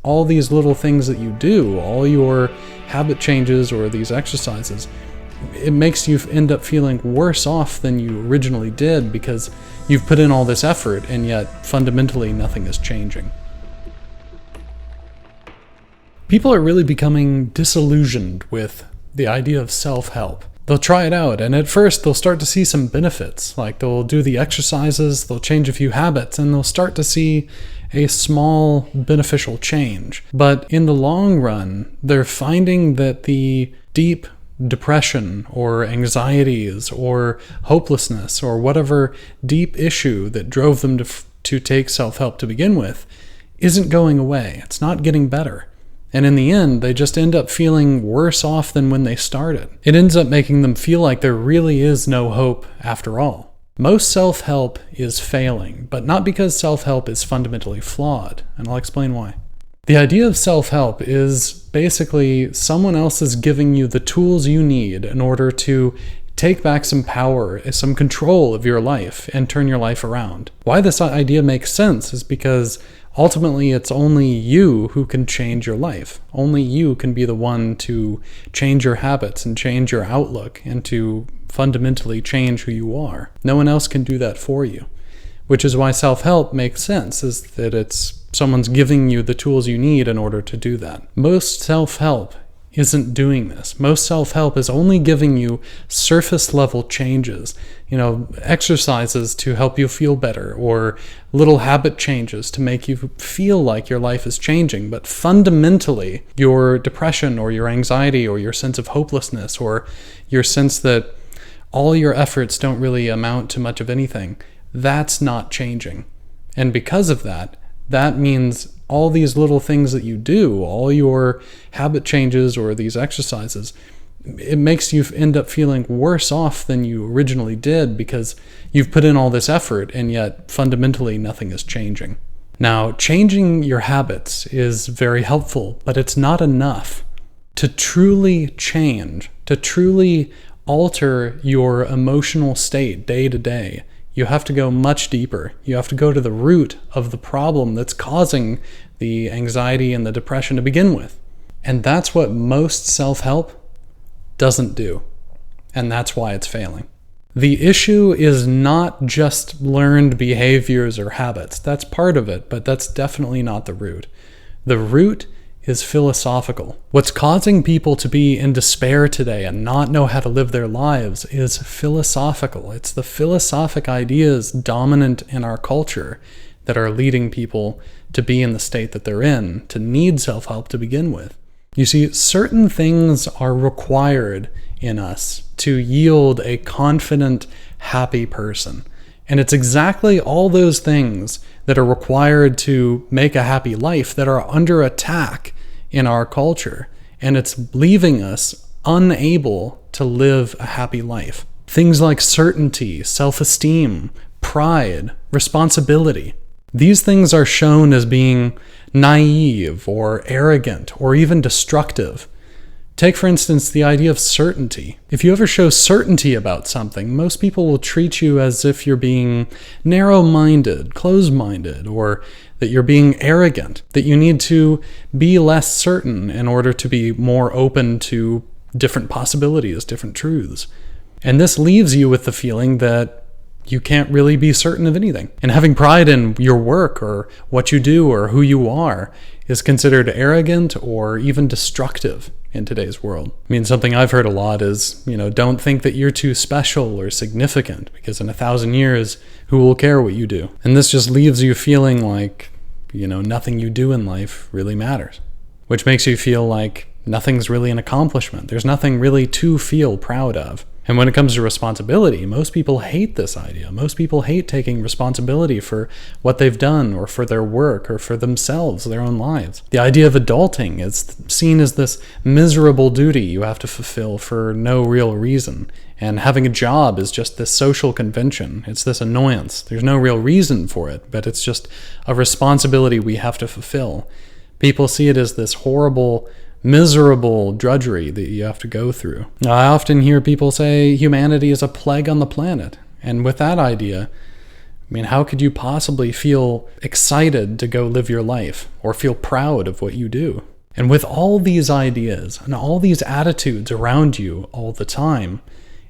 all these little things that you do, all your habit changes or these exercises, it makes you end up feeling worse off than you originally did because you've put in all this effort and yet fundamentally nothing is changing. People are really becoming disillusioned with the idea of self-help. They'll try it out, and at first they'll start to see some benefits, like they'll do the exercises, they'll change a few habits, and they'll start to see a small beneficial change. But in the long run, they're finding that the deep depression or anxieties or hopelessness or whatever deep issue that drove them to take self-help to begin with isn't going away. It's not getting better. And in the end, they just end up feeling worse off than when they started. It ends up making them feel like there really is no hope after all. Most self-help is failing, but not because self-help is fundamentally flawed, and I'll explain why. The idea of self-help is basically someone else is giving you the tools you need in order to take back some power, some control of your life, and turn your life around. Why this idea makes sense is because ultimately, it's only you who can change your life. Only you can be the one to change your habits and change your outlook and to fundamentally change who you are. No one else can do that for you, which is why self-help makes sense, is that it's someone's giving you the tools you need in order to do that. Most self-help isn't doing this. Most self-help is only giving you surface level changes, exercises to help you feel better or little habit changes to make you feel like your life is changing. But fundamentally, your depression or your anxiety or your sense of hopelessness or your sense that all your efforts don't really amount to much of anything, that's not changing. And because of that, that means all these little things that you do, all your habit changes or these exercises, it makes you end up feeling worse off than you originally did because you've put in all this effort and yet fundamentally nothing is changing. Now, changing your habits is very helpful, but it's not enough. To truly change, to truly alter your emotional state day to day, you have to go much deeper. You have to go to the root of the problem that's causing the anxiety and the depression to begin with. And that's what most self-help doesn't do. And that's why it's failing. The issue is not just learned behaviors or habits. That's part of it, but that's definitely not the root. The root is philosophical. What's causing people to be in despair today and not know how to live their lives is philosophical. It's the philosophic ideas dominant in our culture that are leading people to be in the state that they're in, to need self-help to begin with. You see, certain things are required in us to yield a confident, happy person. And it's exactly all those things that are required to make a happy life that are under attack in our culture. And it's leaving us unable to live a happy life. Things like certainty, self-esteem, pride, responsibility. These things are shown as being naive or arrogant or even destructive. Take, for instance, the idea of certainty. If you ever show certainty about something, most people will treat you as if you're being narrow-minded, closed-minded, or that you're being arrogant, that you need to be less certain in order to be more open to different possibilities, different truths. And this leaves you with the feeling that you can't really be certain of anything. And having pride in your work or what you do or who you are is considered arrogant or even destructive in today's world. I mean, something I've heard a lot is, don't think that you're too special or significant because in 1,000 years, who will care what you do? And this just leaves you feeling like, nothing you do in life really matters, which makes you feel like nothing's really an accomplishment. There's nothing really to feel proud of. And when it comes to responsibility, most people hate this idea. Most people hate taking responsibility for what they've done or for their work or for themselves, their own lives. The idea of adulting is seen as this miserable duty you have to fulfill for no real reason. And having a job is just this social convention. It's this annoyance. There's no real reason for it, but it's just a responsibility we have to fulfill. People see it as this horrible, miserable drudgery that you have to go through. Now, I often hear people say humanity is a plague on the planet. And with that idea, I mean, how could you possibly feel excited to go live your life or feel proud of what you do? And with all these ideas and all these attitudes around you all the time,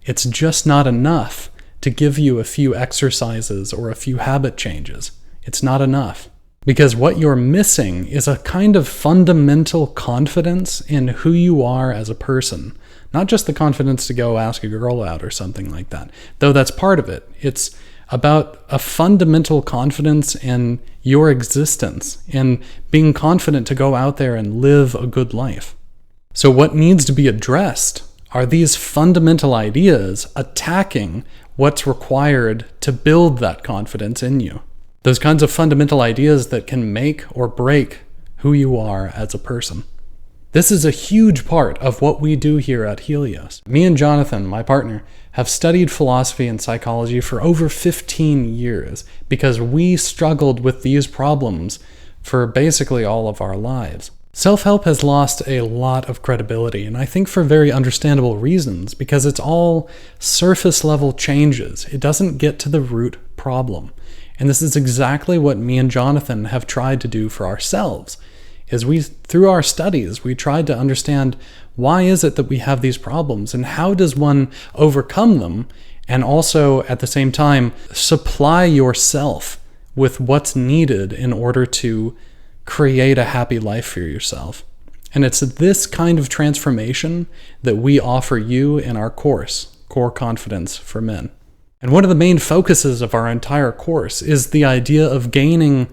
it's just not enough to give you a few exercises or a few habit changes. It's not enough. Because what you're missing is a kind of fundamental confidence in who you are as a person. Not just the confidence to go ask a girl out or something like that, though that's part of it. It's about a fundamental confidence in your existence, in being confident to go out there and live a good life. So what needs to be addressed are these fundamental ideas attacking what's required to build that confidence in you. Those kinds of fundamental ideas that can make or break who you are as a person. This is a huge part of what we do here at Helios. Me and Jonathan, my partner, have studied philosophy and psychology for over 15 years because we struggled with these problems for basically all of our lives. Self-help has lost a lot of credibility, and I think for very understandable reasons, because it's all surface-level changes. It doesn't get to the root problem. And this is exactly what me and Jonathan have tried to do for ourselves. Through our studies, we tried to understand why is it that we have these problems and how does one overcome them, and also at the same time supply yourself with what's needed in order to create a happy life for yourself. And it's this kind of transformation that we offer you in our course, Core Confidence for Men. And one of the main focuses of our entire course is the idea of gaining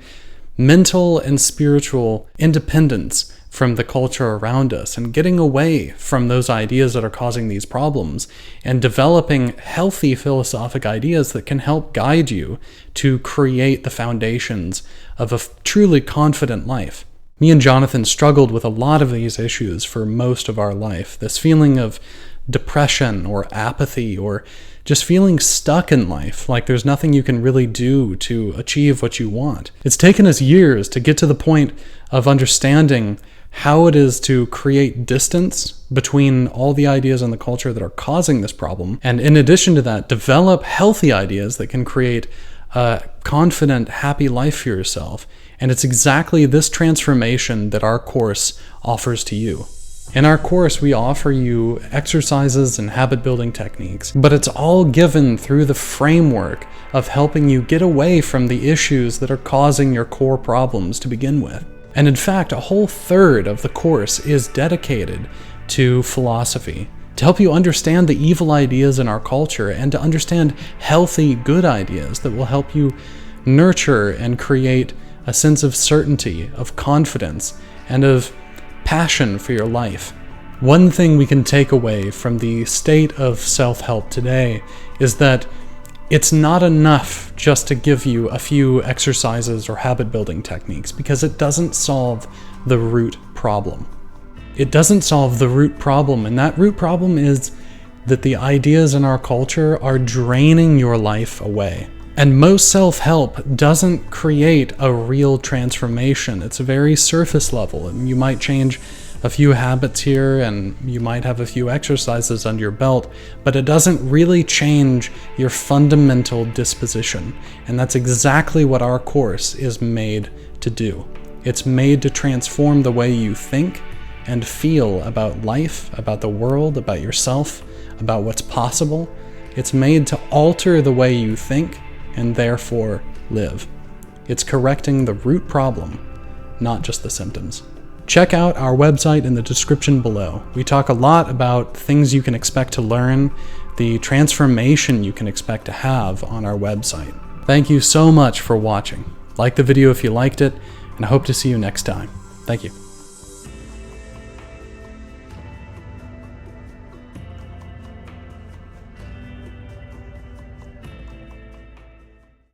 mental and spiritual independence from the culture around us and getting away from those ideas that are causing these problems and developing healthy philosophic ideas that can help guide you to create the foundations of a truly confident life. Me and Jonathan struggled with a lot of these issues for most of our life. This feeling of depression or apathy or just feeling stuck in life, like there's nothing you can really do to achieve what you want. It's taken us years to get to the point of understanding how it is to create distance between all the ideas in the culture that are causing this problem, and in addition to that, develop healthy ideas that can create a confident, happy life for yourself. And it's exactly this transformation that our course offers to you. In our course, we offer you exercises and habit-building techniques, but it's all given through the framework of helping you get away from the issues that are causing your core problems to begin with. And in fact, a whole third of the course is dedicated to philosophy, to help you understand the evil ideas in our culture and to understand healthy, good ideas that will help you nurture and create a sense of certainty, of confidence, and of passion for your life. One thing we can take away from the state of self-help today is that it's not enough just to give you a few exercises or habit-building techniques, because it doesn't solve the root problem. It doesn't solve the root problem, and that root problem is that the ideas in our culture are draining your life away. And most self-help doesn't create a real transformation. It's very surface level, and you might change a few habits here and you might have a few exercises under your belt, but it doesn't really change your fundamental disposition. And that's exactly what our course is made to do. It's made to transform the way you think and feel about life, about the world, about yourself, about what's possible. It's made to alter the way you think and therefore live. It's correcting the root problem, not just the symptoms. Check out our website in the description below. We talk a lot about things you can expect to learn, the transformation you can expect to have on our website. Thank you so much for watching. Like the video if you liked it, and I hope to see you next time. Thank you.